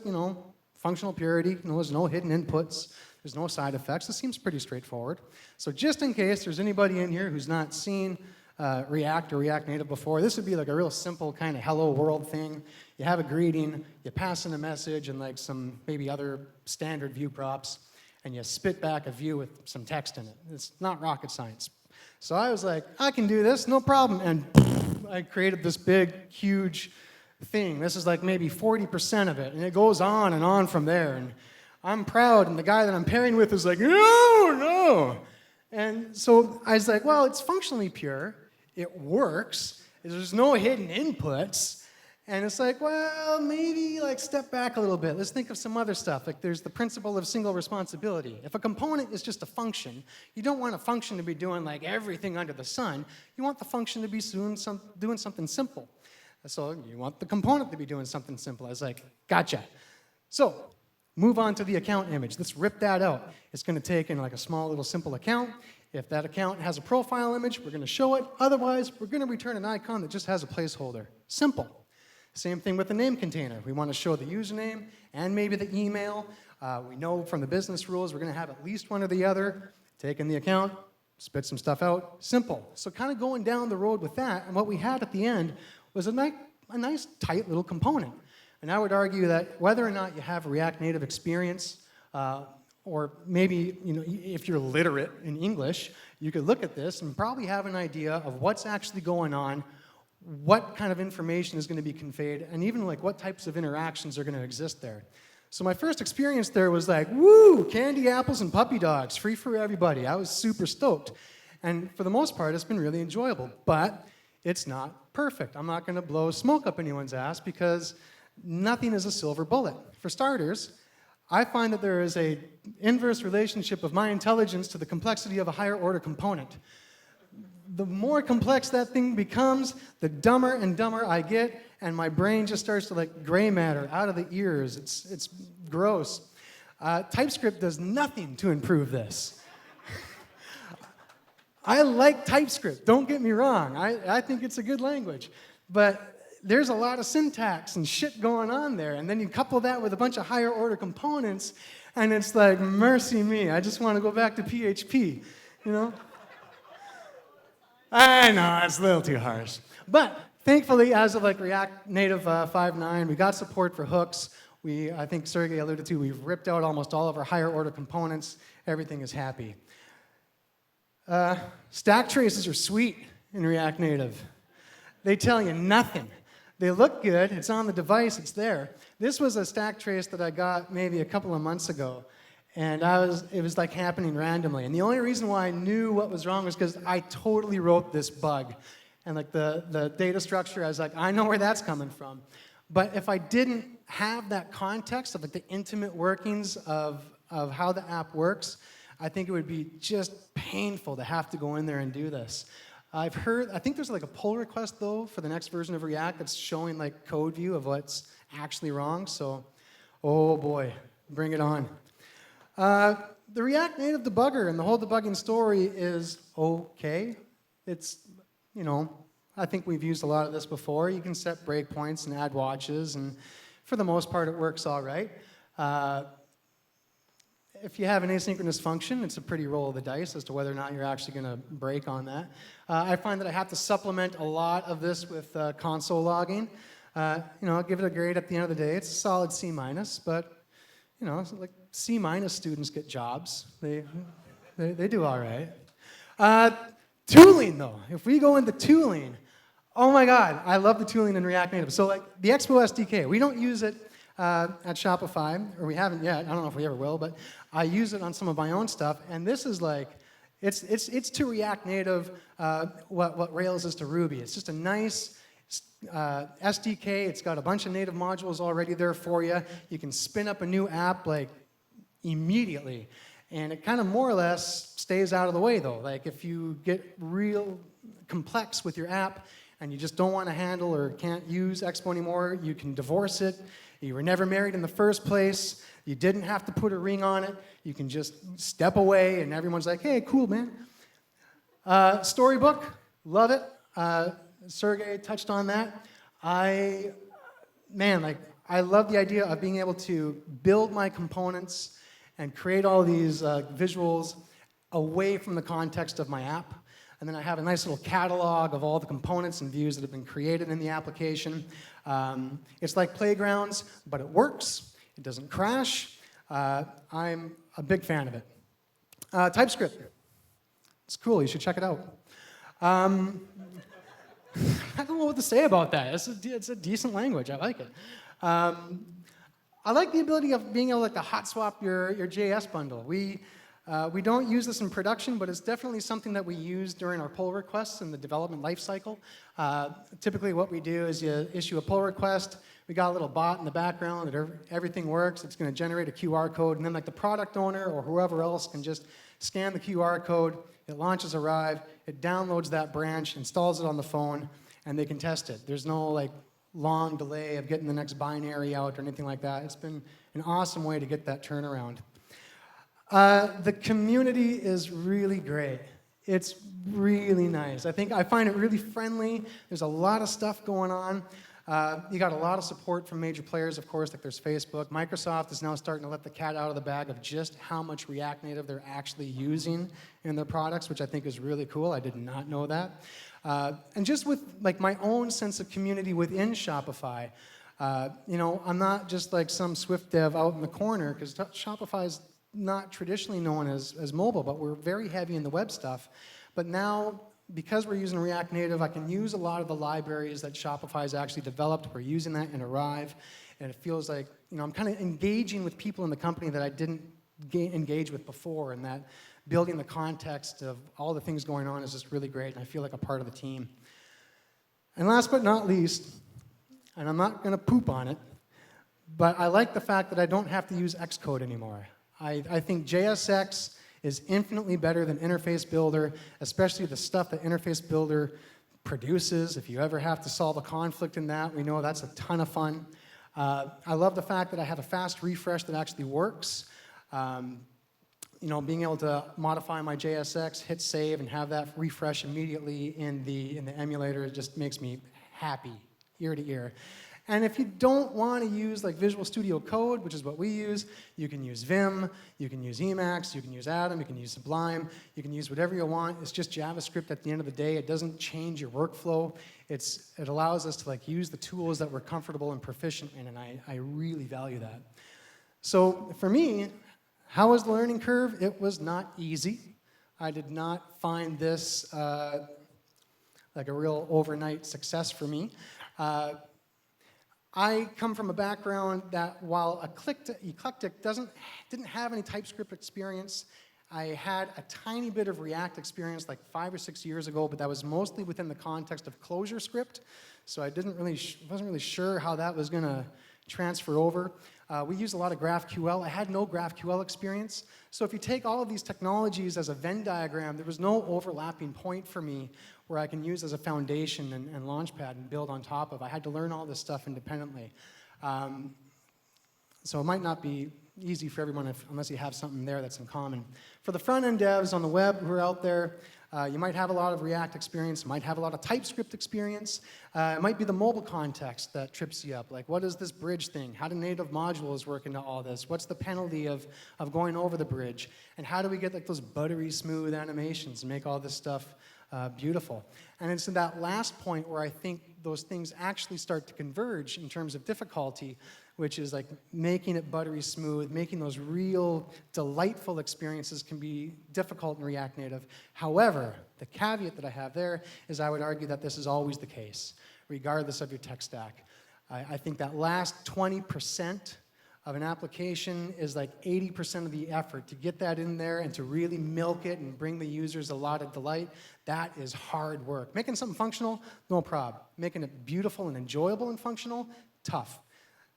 functional purity. There's no hidden inputs. There's no side effects. This seems pretty straightforward. So just in case there's anybody in here who's not seen React or React Native before, this would be like a real simple kind of hello world thing. You have a greeting, you pass in a message and like some maybe other standard view props, and you spit back a view with some text in it. It's not rocket science. So I was like, I can do this, no problem. And I created this big, huge thing. This is like maybe 40% of it, and it goes on and on from there. And I'm proud, and the guy that I'm pairing with is like, no. And so I was like, well, it's functionally pure. It works. There's no hidden inputs. And it's like, well, maybe like step back a little bit. Let's think of some other stuff. Like there's the principle of single responsibility. If a component is just a function, you don't want a function to be doing like everything under the sun. You want the function to be doing something simple. So you want the component to be doing something simple. I was like, gotcha. So move on to the account image. Let's rip that out. It's going to take in like a small little simple account. If that account has a profile image, we're going to show it. Otherwise, we're going to return an icon that just has a placeholder. Simple. Same thing with the name container. We want to show the username and maybe the email. We know from the business rules we're going to have at least one or the other. Take in the account, spit some stuff out. Simple. So kind of going down the road with that, and what we had at the end was a nice tight little component. And I would argue that whether or not you have a React Native experience, or maybe, if you're literate in English, you could look at this and probably have an idea of what's actually going on, what kind of information is going to be conveyed, and even like what types of interactions are going to exist there. So my first experience there was like, woo, candy apples and puppy dogs, free for everybody. I was super stoked. And for the most part, it's been really enjoyable. But it's not perfect. I'm not going to blow smoke up anyone's ass because nothing is a silver bullet. For starters, I find that there is an inverse relationship of my intelligence to the complexity of a higher order component. The more complex that thing becomes, the dumber and dumber I get, and my brain just starts to like gray matter out of the ears. It's gross. TypeScript does nothing to improve this. I like TypeScript, don't get me wrong. I think it's a good language. But there's a lot of syntax and shit going on there, and then you couple that with a bunch of higher order components, and it's like, mercy me, I just want to go back to PHP, I know, it's a little too harsh. But thankfully, as of like React Native 5.9, we got support for hooks. I think Sergey alluded to, we've ripped out almost all of our higher order components. Everything is happy. Stack traces are sweet in React Native. They tell you nothing. They look good, it's on the device, it's there. This was a stack trace that I got maybe a couple of months ago. And it was like happening randomly. And the only reason why I knew what was wrong was because I totally wrote this bug. And like the data structure, I was like, I know where that's coming from. But if I didn't have that context of like the intimate workings of how the app works, I think it would be just painful to have to go in there and do this. I think there's like a pull request though for the next version of React that's showing like code view of what's actually wrong. So, oh boy, bring it on. The React Native debugger and the whole debugging story is okay. It's, I think we've used a lot of this before. You can set breakpoints and add watches, and for the most part, it works all right. If you have an asynchronous function, it's a pretty roll of the dice as to whether or not you're actually going to break on that. I find that I have to supplement a lot of this with console logging. I'll give it a grade at the end of the day. It's a solid C-, but like C- students get jobs. They do all right. Tooling, though. If we go into tooling, oh my God, I love the tooling in React Native. So like the Expo SDK, we don't use it at Shopify, or we haven't yet. I don't know if we ever will, but I use it on some of my own stuff. And this is like, it's to React Native what Rails is to Ruby. It's just a nice SDK. It's got a bunch of native modules already there for you. You can spin up a new app like immediately. And it kind of more or less stays out of the way though. Like if you get real complex with your app and you just don't want to handle or can't use Expo anymore, you can divorce it. You were never married in the first place. You didn't have to put a ring on it. You can just step away and everyone's like, hey, cool, man. Storybook, love it. Sergey touched on that. I love the idea of being able to build my components and create all these visuals away from the context of my app. And then I have a nice little catalog of all the components and views that have been created in the application. It's like Playgrounds, but it works. It doesn't crash. I'm a big fan of it. TypeScript. It's cool. You should check it out. I don't know what to say about that. It's a decent language. I like it. I like the ability of being able to hot swap your JS bundle. We don't use this in production, but it's definitely something that we use during our pull requests in the development lifecycle. Typically what we do is you issue a pull request. We got a little bot in the background that everything works. It's going to generate a QR code, and then like the product owner or whoever else can just scan the QR code. It launches Arrive. It downloads that branch, installs it on the phone, and they can test it. There's no like long delay of getting the next binary out or anything like that. It's been an awesome way to get that turnaround. The community is really great. It's really nice. I find it really friendly. There's a lot of stuff going on. You got a lot of support from major players, of course, like there's Facebook. Microsoft is now starting to let the cat out of the bag of just how much React Native they're actually using in their products, which I think is really cool. I did not know that. And just with like my own sense of community within Shopify, I'm not just like some Swift dev out in the corner, because Shopify is not traditionally known as mobile, but we're very heavy in the web stuff. But now, because we're using React Native, I can use a lot of the libraries that Shopify has actually developed. We're using that in Arrive, and it feels like, I'm kind of engaging with people in the company that I didn't engage with before, and that building the context of all the things going on is just really great, and I feel like a part of the team. And last but not least, and I'm not going to poop on it, but I like the fact that I don't have to use Xcode anymore. I think JSX is infinitely better than Interface Builder, especially the stuff that Interface Builder produces. If you ever have to solve a conflict in that, we know that's a ton of fun. I love the fact that I have a fast refresh that actually works. Being able to modify my JSX, hit save, and have that refresh immediately in the emulator just makes me happy, ear to ear. And if you don't want to use like Visual Studio Code, which is what we use, you can use Vim, you can use Emacs, you can use Atom, you can use Sublime, you can use whatever you want. It's just JavaScript at the end of the day. It doesn't change your workflow. It allows us to like use the tools that we're comfortable and proficient in, and I really value that. So for me, how was the learning curve? It was not easy. I did not find this like a real overnight success for me. I come from a background that, while eclectic didn't have any TypeScript experience, I had a tiny bit of React experience like 5 or 6 years ago, but that was mostly within the context of ClojureScript, so I wasn't really sure how that was going to transfer over. We use a lot of GraphQL. I had no GraphQL experience, so if you take all of these technologies as a Venn diagram, there was no overlapping point for me where I can use as a foundation and launchpad and build on top of. I had to learn all this stuff independently. So it might not be easy for everyone unless you have something there that's in common. For the front-end devs on the web who are out there, you might have a lot of React experience, might have a lot of TypeScript experience. It might be the mobile context that trips you up. Like, what is this bridge thing? How do native modules work into all this? What's the penalty of going over the bridge? And how do we get like those buttery smooth animations and make all this stuff beautiful? And it's in that last point where I think those things actually start to converge in terms of difficulty, which is like making it buttery smooth, making those real delightful experiences can be difficult in React Native. However, the caveat that I have there is I would argue that this is always the case, regardless of your tech stack. I think that last 20% of an application is like 80% of the effort. To get that in there and to really milk it and bring the users a lot of delight, that is hard work. Making something functional, no problem. Making it beautiful and enjoyable and functional, tough.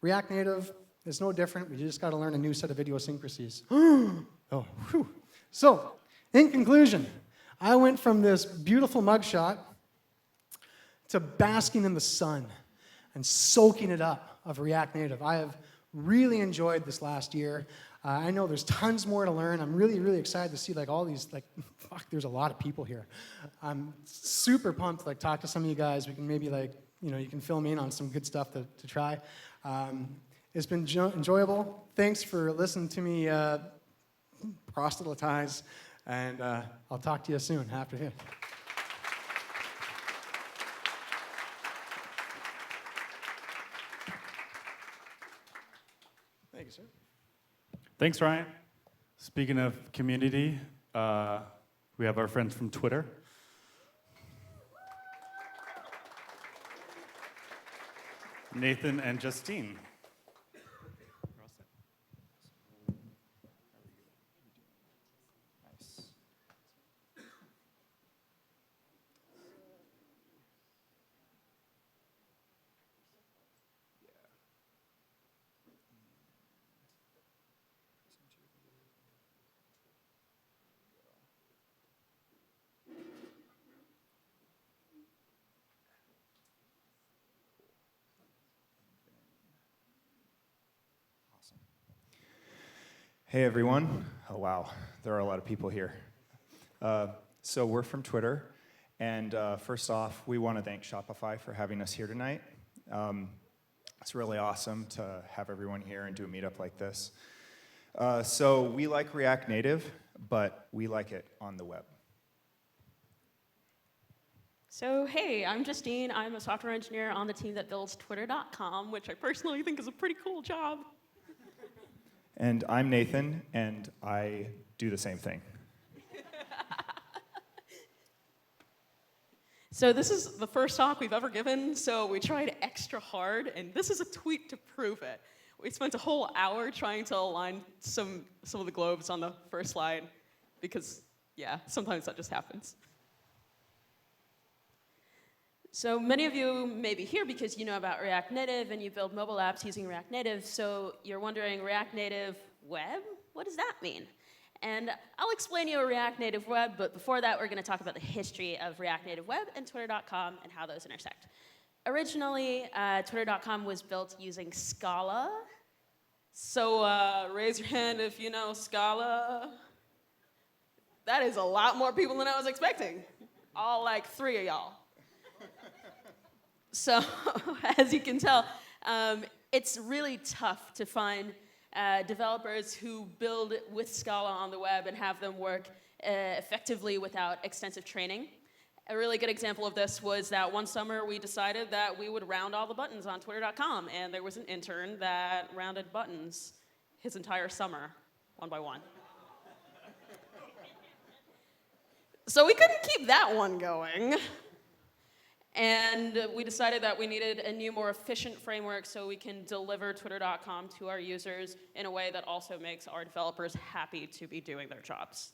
React Native is no different. We just got to learn a new set of idiosyncrasies. Oh, whew. So, in conclusion, I went from this beautiful mugshot to basking in the sun and soaking it up of React Native. I have really enjoyed this last year. I know there's tons more to learn. I'm really, really excited to see like all these, there's a lot of people here. I'm super pumped to talk to some of you guys. We can maybe you can fill me in on some good stuff to try. It's been enjoyable. Thanks for listening to me proselytize, and I'll talk to you soon after here. Thank you, sir. Thanks, Ryan. Speaking of community, we have our friends from Twitter. Nathan and Justine. Hey everyone. Oh wow, there are a lot of people here. So we're from Twitter, and first off, we want to thank Shopify for having us here tonight. It's really awesome to have everyone here and do a meetup like this. So we like React Native, but we like it on the web. So hey, I'm Justine. I'm a software engineer on the team that builds Twitter.com, which I personally think is a pretty cool job. And I'm Nathan, and I do the same thing. So this is the first talk we've ever given, so we tried extra hard, and this is a tweet to prove it. We spent a whole hour trying to align some of the globes on the first slide, because, yeah, sometimes that just happens. So many of you may be here because you know about React Native and you build mobile apps using React Native, so you're wondering, React Native web? What does that mean? And I'll explain you a React Native web, but before that, we're going to talk about the history of React Native web and Twitter.com and how those intersect. Originally, Twitter.com was built using Scala. So raise your hand if you know Scala. That is a lot more people than I was expecting. All like 3 of y'all. So as you can tell, it's really tough to find developers who build with Scala on the web and have them work effectively without extensive training. A really good example of this was that one summer we decided that we would round all the buttons on Twitter.com, and there was an intern that rounded buttons his entire summer, one by one. So we couldn't keep that one going. And we decided that we needed a new, more efficient framework so we can deliver Twitter.com to our users in a way that also makes our developers happy to be doing their jobs.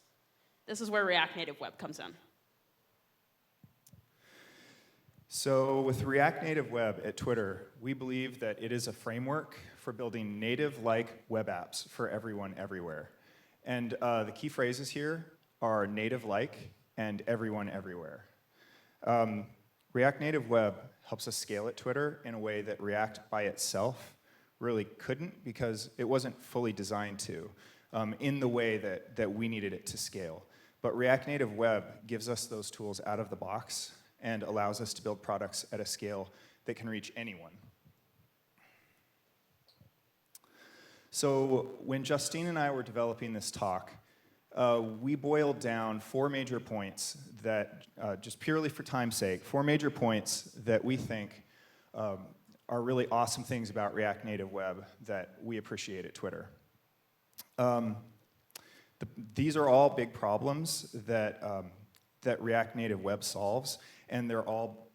This is where React Native Web comes in. So with React Native Web at Twitter, we believe that it is a framework for building native-like web apps for everyone, everywhere. And the key phrases here are native-like and everyone, everywhere. React Native Web helps us scale at Twitter in a way that React by itself really couldn't, because it wasn't fully designed to in the way that we needed it to scale. But React Native Web gives us those tools out of the box and allows us to build products at a scale that can reach anyone. So when Justine and I were developing this talk, we boiled down 4 major points that, just purely for time's sake, 4 major points that we think are really awesome things about React Native Web that we appreciate at Twitter. These are all big problems that React Native Web solves, and they're all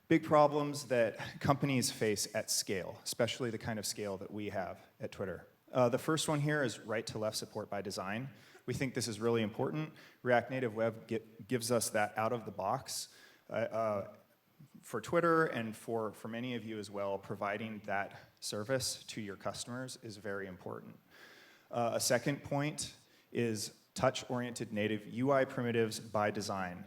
big problems that companies face at scale, especially the kind of scale that we have at Twitter. The first one here is right-to-left support by design. We think this is really important. React Native Web gives us that out of the box for Twitter, and for many of you as well. Providing that service to your customers is very important. A second point is touch-oriented native UI primitives by design.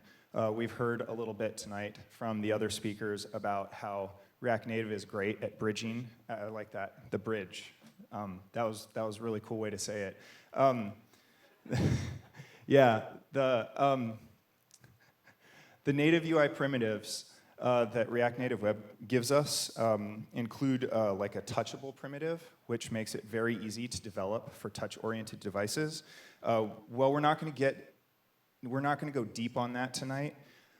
We've heard a little bit tonight from the other speakers about how React Native is great at bridging. I like that, the bridge. That was a really cool way to say it. Yeah, the native UI primitives that React Native Web gives us include like a touchable primitive, which makes it very easy to develop for touch-oriented devices. Well, we're not going to go deep on that tonight.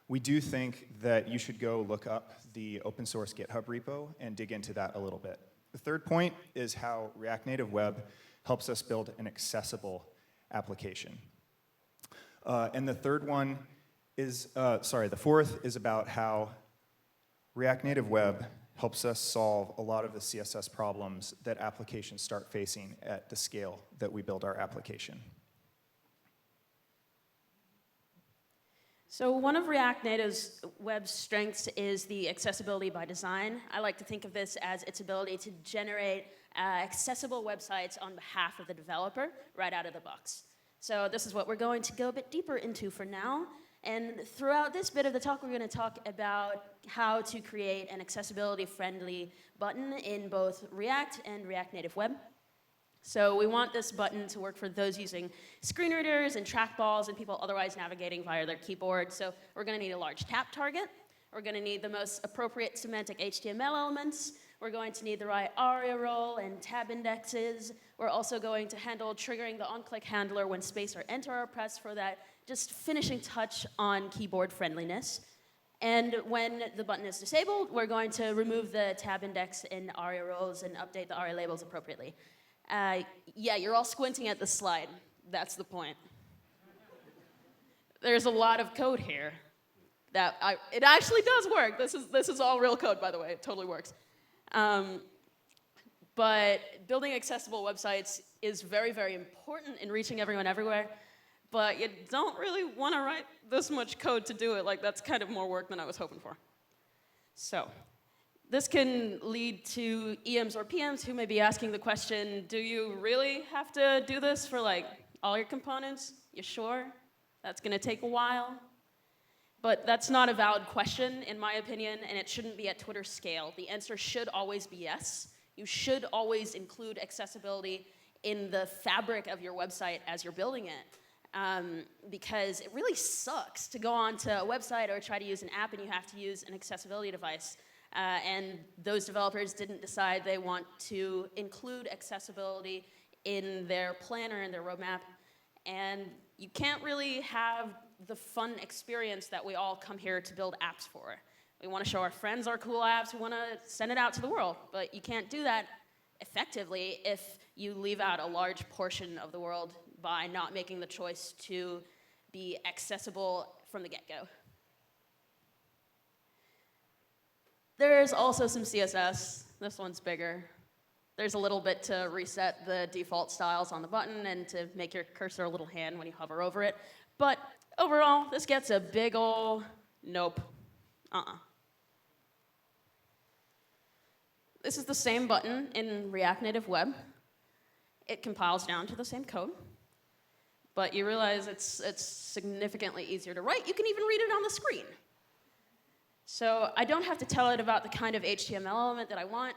We do think that you should go look up the open source GitHub repo and dig into that a little bit. The third point is how React Native Web helps us build an accessible application. And the fourth is about how React Native Web helps us solve a lot of the CSS problems that applications start facing at the scale that we build our application. So one of React Native's web strengths is the accessibility by design. I like to think of this as its ability to generate accessible websites on behalf of the developer right out of the box. So this is what we're going to go a bit deeper into for now. And throughout this bit of the talk, we're going to talk about how to create an accessibility-friendly button in both React and React Native Web. So we want this button to work for those using screen readers and trackballs and people otherwise navigating via their keyboard. So we're going to need a large tap target. We're going to need the most appropriate semantic HTML elements. We're going to need the right ARIA role and tab indexes. We're also going to handle triggering the on-click handler when space or enter are pressed for that just finishing touch on keyboard friendliness. And when the button is disabled, we're going to remove the tab index in ARIA roles and update the ARIA labels appropriately. Yeah, you're all squinting at the slide. That's the point. There's a lot of code here. It actually does work. This is all real code, by the way. It totally works. But building accessible websites is very, very important in reaching everyone everywhere. But you don't really want to write this much code to do it. Like, that's kind of more work than I was hoping for. So this can lead to EMs or PMs who may be asking the question, do you really have to do this for like all your components? You sure? That's going to take a while. But that's not a valid question, in my opinion, and it shouldn't be at Twitter scale. The answer should always be yes. You should always include accessibility in the fabric of your website as you're building it. Because it really sucks to go onto a website or try to use an app and you have to use an accessibility device. And those developers didn't decide they want to include accessibility in their planner and their roadmap. And you can't really have the fun experience that we all come here to build apps for. We want to show our friends our cool apps. We want to send it out to the world. But you can't do that effectively if you leave out a large portion of the world by not making the choice to be accessible from the get-go. There's also some CSS. This one's bigger. There's a little bit to reset the default styles on the button and to make your cursor a little hand when you hover over it. But overall, this gets a big ol' nope. This is the same button in React Native Web. It compiles down to the same code. But you realize it's significantly easier to write. You can even read it on the screen. So I don't have to tell it about the kind of HTML element that I want.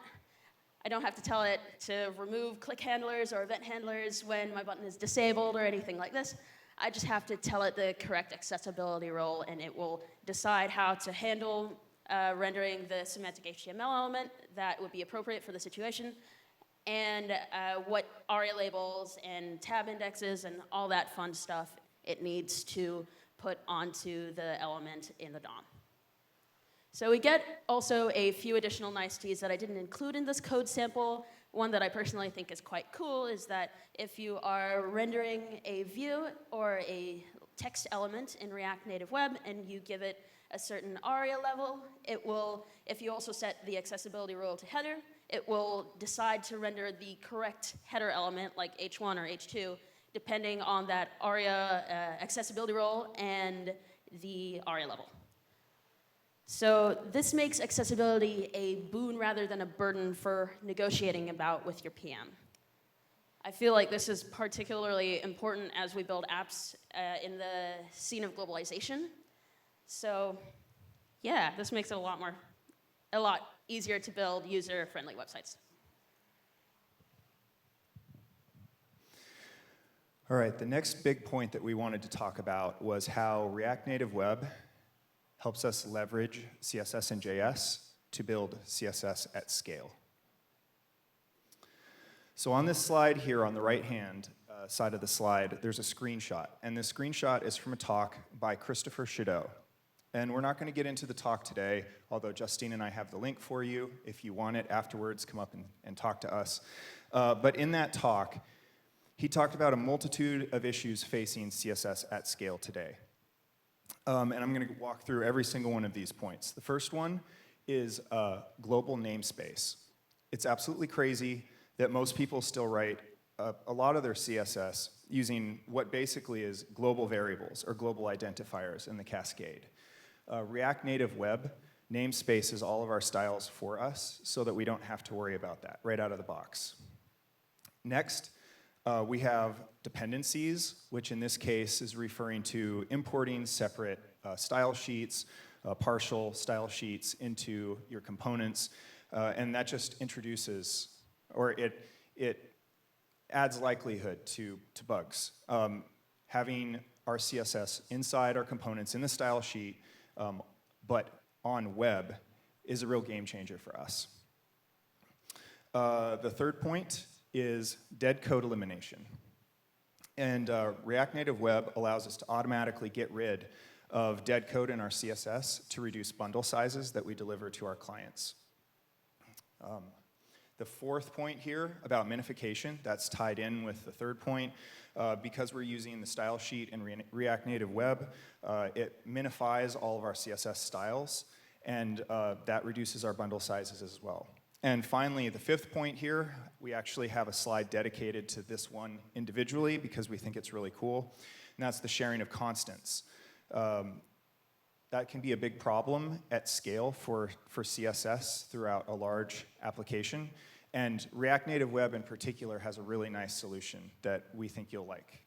I don't have to tell it to remove click handlers or event handlers when my button is disabled or anything like this. I just have to tell it the correct accessibility role, and it will decide how to handle rendering the semantic HTML element that would be appropriate for the situation, and what ARIA labels and tab indexes and all that fun stuff it needs to put onto the element in the DOM. So we get also a few additional niceties that I didn't include in this code sample. One that I personally think is quite cool is that if you are rendering a view or a text element in React Native Web and you give it a certain ARIA level, it will, if you also set the accessibility role to header, it will decide to render the correct header element, like H1 or H2, depending on that ARIA accessibility role and the ARIA level. So this makes accessibility a boon rather than a burden for negotiating about with your PM. I feel like this is particularly important as we build apps in the scene of globalization. So yeah, this makes it a lot easier to build user-friendly websites. All right, the next big point that we wanted to talk about was how React Native Web helps us leverage CSS and JS to build CSS at scale. So on this slide here on the right-hand side of the slide, there's a screenshot. And this screenshot is from a talk by Christopher Chadeau. And we're not going to get into the talk today, although Justine and I have the link for you. If you want it afterwards, come up and talk to us. But in that talk, he talked about a multitude of issues facing CSS at scale today. And I'm going to walk through every single one of these points. The first one is global namespace. It's absolutely crazy that most people still write a lot of their CSS using what basically is global variables or global identifiers in the cascade. React Native Web namespaces all of our styles for us so that we don't have to worry about that right out of the box. Next, we have dependencies, which in this case is referring to importing separate style sheets, partial style sheets into your components, and that just introduces, or it adds likelihood to bugs. Having our CSS inside our components in the style sheet, but on web, is a real game changer for us. The third point is dead code elimination. And React Native Web allows us to automatically get rid of dead code in our CSS to reduce bundle sizes that we deliver to our clients. The fourth point here about minification, that's tied in with the third point. Because we're using the style sheet in React Native Web, it minifies all of our CSS styles, and that reduces our bundle sizes as well. And finally, the fifth point here, we actually have a slide dedicated to this one individually because we think it's really cool, and that's the sharing of constants. That can be a big problem at scale for CSS throughout a large application. And React Native Web in particular has a really nice solution that we think you'll like.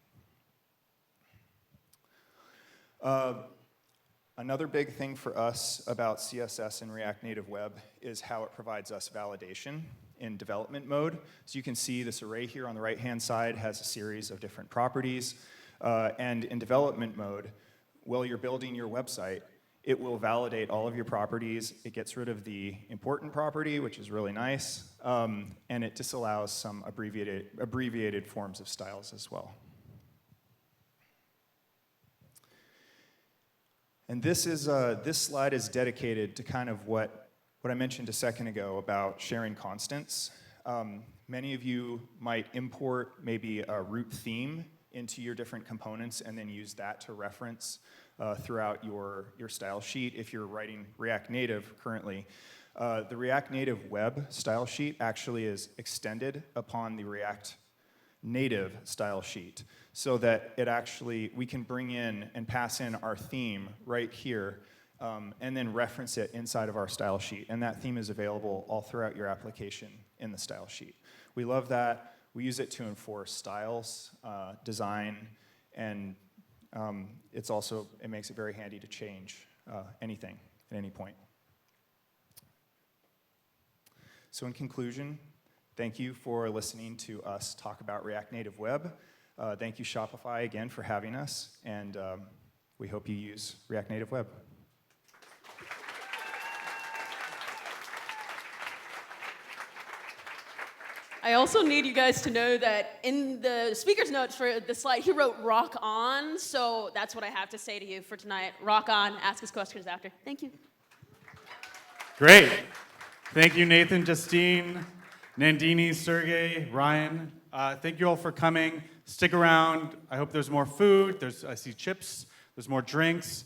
Another big thing for us about CSS and React Native Web is how it provides us validation in development mode. So you can see this array here on the right-hand side has a series of different properties. And in development mode, while you're building your website, it will validate all of your properties. It gets rid of the important property, which is really nice, and it disallows some abbreviated forms of styles as well. And this slide is dedicated to kind of what I mentioned a second ago about sharing constants. Many of you might import maybe a root theme into your different components and then use that to reference throughout your style sheet if you're writing React Native currently. The React Native Web style sheet actually is extended upon the React Native style sheet so that we can bring in and pass in our theme right here and then reference it inside of our style sheet. And that theme is available all throughout your application in the style sheet. We love that. We use it to enforce styles, design, and it makes it very handy to change anything at any point. So in conclusion, thank you for listening to us talk about React Native Web. Thank you, Shopify, again, for having us, and we hope you use React Native Web. I also need you guys to know that in the speaker's notes for the slide, he wrote rock on, so that's what I have to say to you for tonight. Rock on, ask us questions after. Thank you. Great. Thank you, Nathan, Justine, Nandini, Sergey, Ryan. Thank you all for coming. Stick around. I hope there's more food. I see chips. There's more drinks.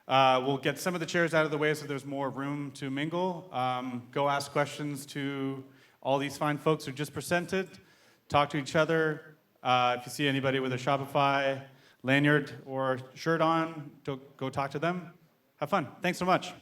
We'll get some of the chairs out of the way so there's more room to mingle. Go ask questions to all these fine folks who just presented. Talk to each other. If you see anybody with a Shopify lanyard or shirt on, go talk to them. Have fun. Thanks so much.